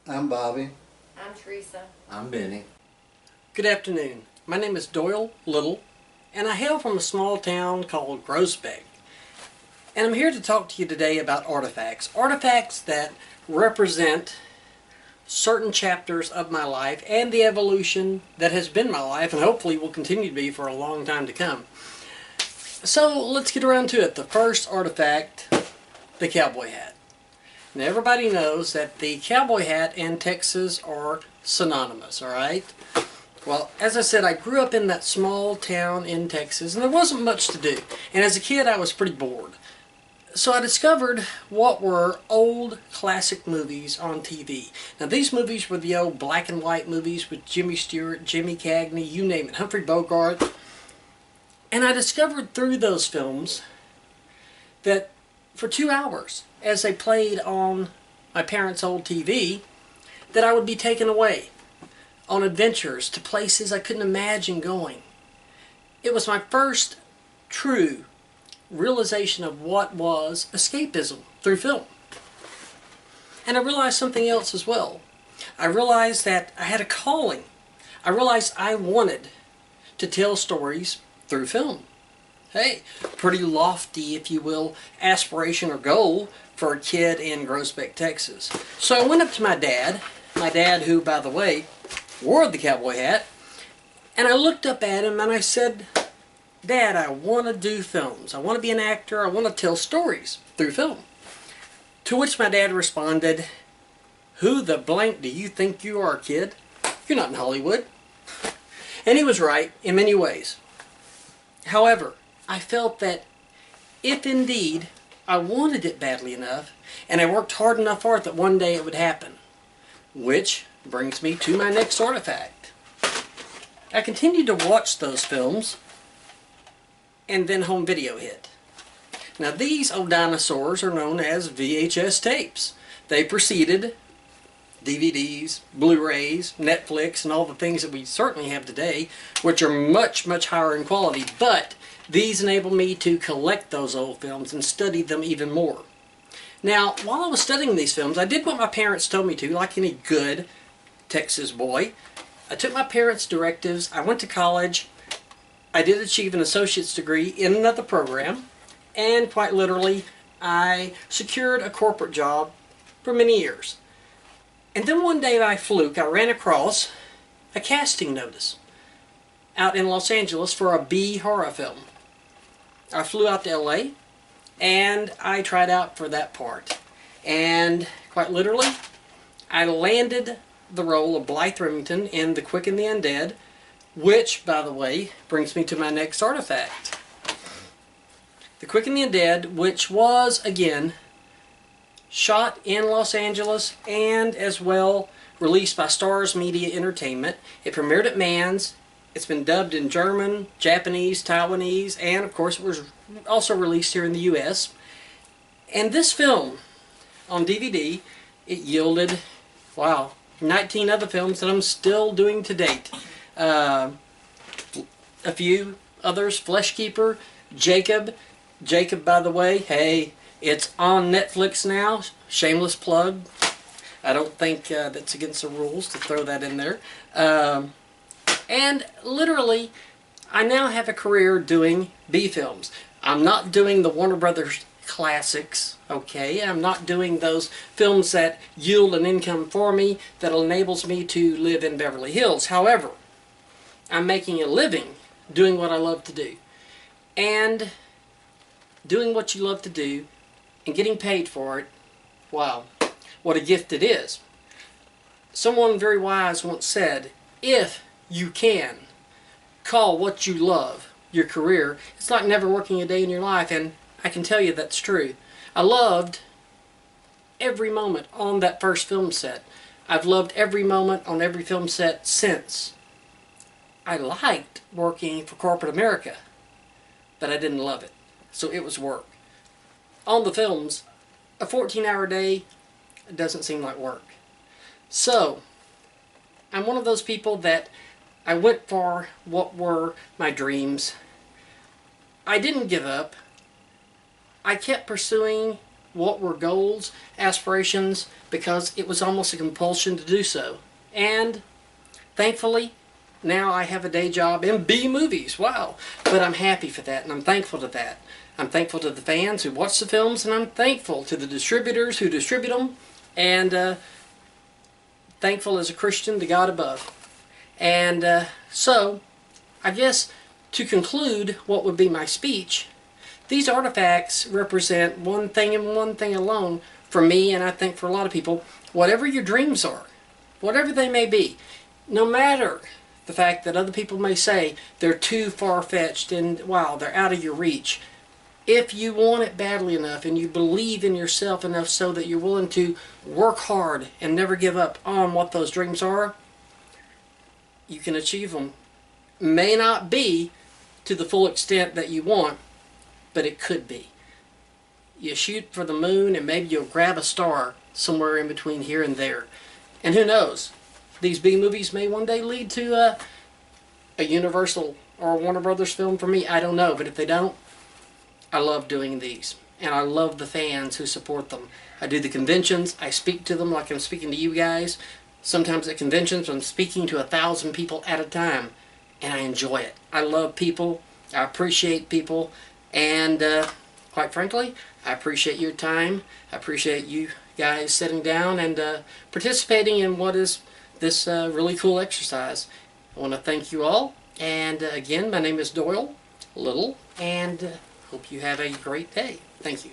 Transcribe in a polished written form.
I'm Bobby. I'm Teresa. I'm Benny. Good afternoon. My name is Doyle Little, and I hail from a small town called Groesbeck. And I'm here to talk to you today about artifacts. Artifacts that represent certain chapters of my life and the evolution that has been my life and hopefully will continue to be for a long time to come. So let's get around to it. The first artifact, the cowboy hat. Now everybody knows that the cowboy hat and Texas are synonymous, alright? Well, as I said, I grew up in that small town in Texas and there wasn't much to do. And as a kid I was pretty bored. So I discovered what were old classic movies on TV. Now these movies were the old black and white movies with Jimmy Stewart, Jimmy Cagney, you name it, Humphrey Bogart. And I discovered through those films that for 2 hours, as they played on my parents' old TV, that I would be taken away on adventures to places I couldn't imagine going. It was my first true realization of what was escapism through film. And I realized something else as well. I realized that I had a calling. I realized I wanted to tell stories through film. Hey, pretty lofty, if you will, aspiration or goal for a kid in Groesbeck, Texas. So I went up to my dad who, by the way, wore the cowboy hat, and I looked up at him and I said, Dad, I want to do films. I want to be an actor. I want to tell stories through film. To which my dad responded, who the blank do you think you are, kid? You're not in Hollywood. And he was right in many ways. However, I felt that if indeed I wanted it badly enough, and I worked hard enough for it, that one day it would happen. Which brings me to my next artifact. I continued to watch those films, and then home video hit. Now these old dinosaurs are known as VHS tapes. They preceded DVDs, Blu-rays, Netflix, and all the things that we certainly have today, which are much, much higher in quality, but these enable me to collect those old films and study them even more. Now, while I was studying these films, I did what my parents told me to, like any good Texas boy. I took my parents' directives, I went to college, I did achieve an associate's degree in another program, and quite literally, I secured a corporate job for many years. And then one day by fluke, I ran across a casting notice out in Los Angeles for a B horror film. I flew out to LA, and I tried out for that part. And quite literally, I landed the role of Blythe Remington in The Quick and the Undead, which, by the way, brings me to my next artifact. The Quick and the Undead, which was, again, shot in Los Angeles and as well released by Stars Media Entertainment. It premiered at Mann's. It's been dubbed in German, Japanese, Taiwanese, and of course it was also released here in the US. And this film on DVD, it yielded, wow, 19 other films that I'm still doing to date. A few others, Fleshkeeper, Jacob, by the way, hey, it's on Netflix now, shameless plug. I don't think that's against the rules to throw that in there. And literally, I now have a career doing B films. I'm not doing the Warner Brothers classics, okay? I'm not doing those films that yield an income for me that enables me to live in Beverly Hills. However, I'm making a living doing what I love to do. And doing what you love to do and getting paid for it, wow, what a gift it is. Someone very wise once said, if you can call what you love your career, it's like never working a day in your life, and I can tell you that's true. I loved every moment on that first film set. I've loved every moment on every film set since. I liked working for corporate America, but I didn't love it, so it was work. On the films, a 14-hour day doesn't seem like work. So, I'm one of those people that I went for what were my dreams. I didn't give up. I kept pursuing what were goals, aspirations, because it was almost a compulsion to do so. And thankfully, now I have a day job in B movies. Wow. But I'm happy for that, and I'm thankful to that. I'm thankful to the fans who watch the films, and I'm thankful to the distributors who distribute them, and thankful as a Christian to God above. And so, I guess to conclude what would be my speech, these artifacts represent one thing and one thing alone for me, and I think for a lot of people. Whatever your dreams are, whatever they may be, no matter the fact that other people may say they're too far-fetched and, wow, they're out of your reach. If you want it badly enough and you believe in yourself enough so that you're willing to work hard and never give up on what those dreams are, you can achieve them. May not be to the full extent that you want, but it could be. You shoot for the moon and maybe you'll grab a star somewhere in between here and there. And who knows? These B movies may one day lead to a Universal or Warner Brothers film for me. I don't know, but if they don't, I love doing these, and I love the fans who support them. I do the conventions, I speak to them like I'm speaking to you guys. Sometimes at conventions I'm speaking to 1,000 people at a time, and I enjoy it. I love people, I appreciate people, and quite frankly, I appreciate your time. I appreciate you guys sitting down and participating in what is this really cool exercise. I want to thank you all, and again, my name is Doyle Little, and hope you have a great day. Thank you.